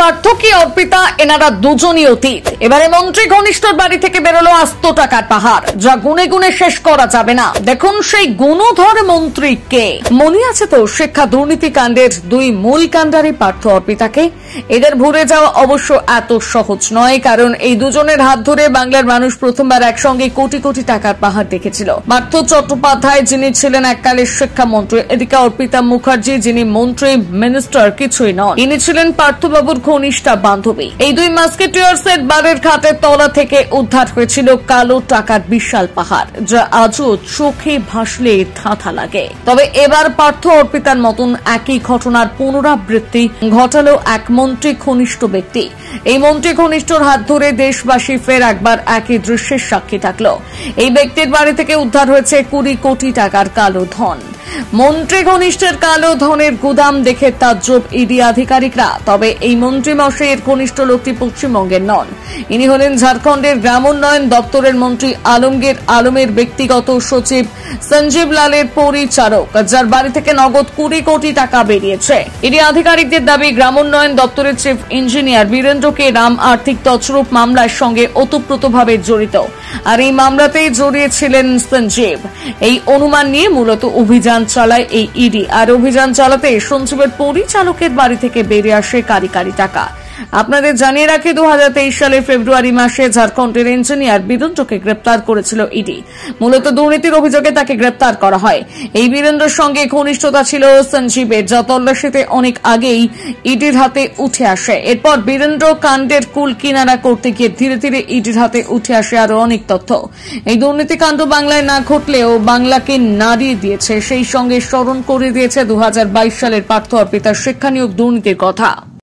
পার্থ কি অর্পিতা এনারা দুজনই অতীত। এবারে মন্ত্রী ঘনিষ্ঠর বাড়ি থেকে বেরোলো আস্ত টাকার পাহাড়, যা গুনে গুনে শেষ করা যাবে না। দেখুন সেই গুণধর মন্ত্রী কে। মনে আছে তো শিক্ষা দুর্নীতি কাণ্ডের দুই মূল কাণ্ডারি পার্থ অর্পিতাকে? এদের ভুলে যাওয়া অবশ্য এত সহজ নয়, কারণ এই দুজনের হাত ধরে বাংলার মানুষ প্রথমবার একসঙ্গে কোটি কোটি টাকার পাহাড় দেখেছিল। পার্থ চট্টোপাধ্যায়, যিনি ছিলেন এককালের শিক্ষামন্ত্রী, এদিকে অর্পিতা মুখার্জি, যিনি মন্ত্রী মিনিস্টার কিছুই নন, ইনি ছিলেন পার্থবাবুর ঘনিষ্ঠা বান্ধবী। এই দুই মাস্কেটিয়ার্সের বাড়ির খাটের তলা থেকে উদ্ধার হয়েছিল কালো টাকার বিশাল পাহাড়, যা আজও চোখে ভাসলে ধাঁধা লাগে। তবে এবার পার্থ অর্পিতার মতন একই ঘটনার পুনরাবৃত্তি ঘটালো এক মন্ত্রী ঘনিষ্ঠ ব্যক্তি। এই মন্ত্রী ঘনিষ্ঠর হাত ধরে দেশবাসী ফের একবার একই দৃশ্যের সাক্ষী থাকল। এই ব্যক্তির বাড়ি থেকে উদ্ধার হয়েছে 20 কোটি টাকার কালো ধন। মন্ত্রী ঘনিষ্ঠের কালো ধনের গুদাম দেখে তাজ্জব ইডি আধিকারিকরা। তবে এই মন্ত্রী মশাইয়ের ঘনিষ্ঠ লোকটি পশ্চিমবঙ্গের নন, ইনি হলেন ঝাড়খণ্ডের গ্রামোন্নয়ন দপ্তরের মন্ত্রী আলমগীর আলমের ব্যক্তিগত সচিব সঞ্জীব লালের পরিচারক, যার বাড়ি থেকে নগদ 20 কোটি টাকা বেরিয়েছে। ইডি আধিকারিকদের দাবি, গ্রামোন্নয়ন দপ্তরের চিফ ইঞ্জিনিয়ার বীরেন্দ্রকে রাম আর্থিক তছরূপ মামলার সঙ্গে ওতপ্রোতভাবে জড়িত, আর এই মামলাতেই জড়িয়েছিলেন সঞ্জীব। এই অনুমান নিয়ে মূলত অভিযান চালায় এই ইডি, আর অভিযান চালাতে সঞ্জীবের পরিচালকের বাড়ি থেকে বেরিয়ে আসে কারি কারি টাকা। আপনাদের জানিয়ে রাখি, 2023 সালের ফেব্রুয়ারি মাসে ঝাড়খণ্ডের ইঞ্জিনিয়ার বীরেন্দ্রকে গ্রেপ্তার করেছিল ইডি। মূলত দুর্নীতির অভিযোগে তাকে গ্রেপ্তার করা হয়। এই বীরেন্দ্রের সঙ্গে ঘনিষ্ঠতা ছিল সঞ্জীবের, যা তল্লাশিতে অনেক আগেই ইডির হাতে উঠে আসে। এরপর বীরেন্দ্র কাণ্ডের কুল কিনারা করতে গিয়ে ধীরে ধীরে ইডির হাতে উঠে আসে আরো অনেক তথ্য। এই দুর্নীতিকাণ্ড বাংলায় না ঘটলেও বাংলাকে নাড়িয়ে দিয়েছে, সেই সঙ্গে স্মরণ করে দিয়েছে 2022 সালের পার্থ অর্পিতার শিক্ষা নিয়োগ দুর্নীতির কথা।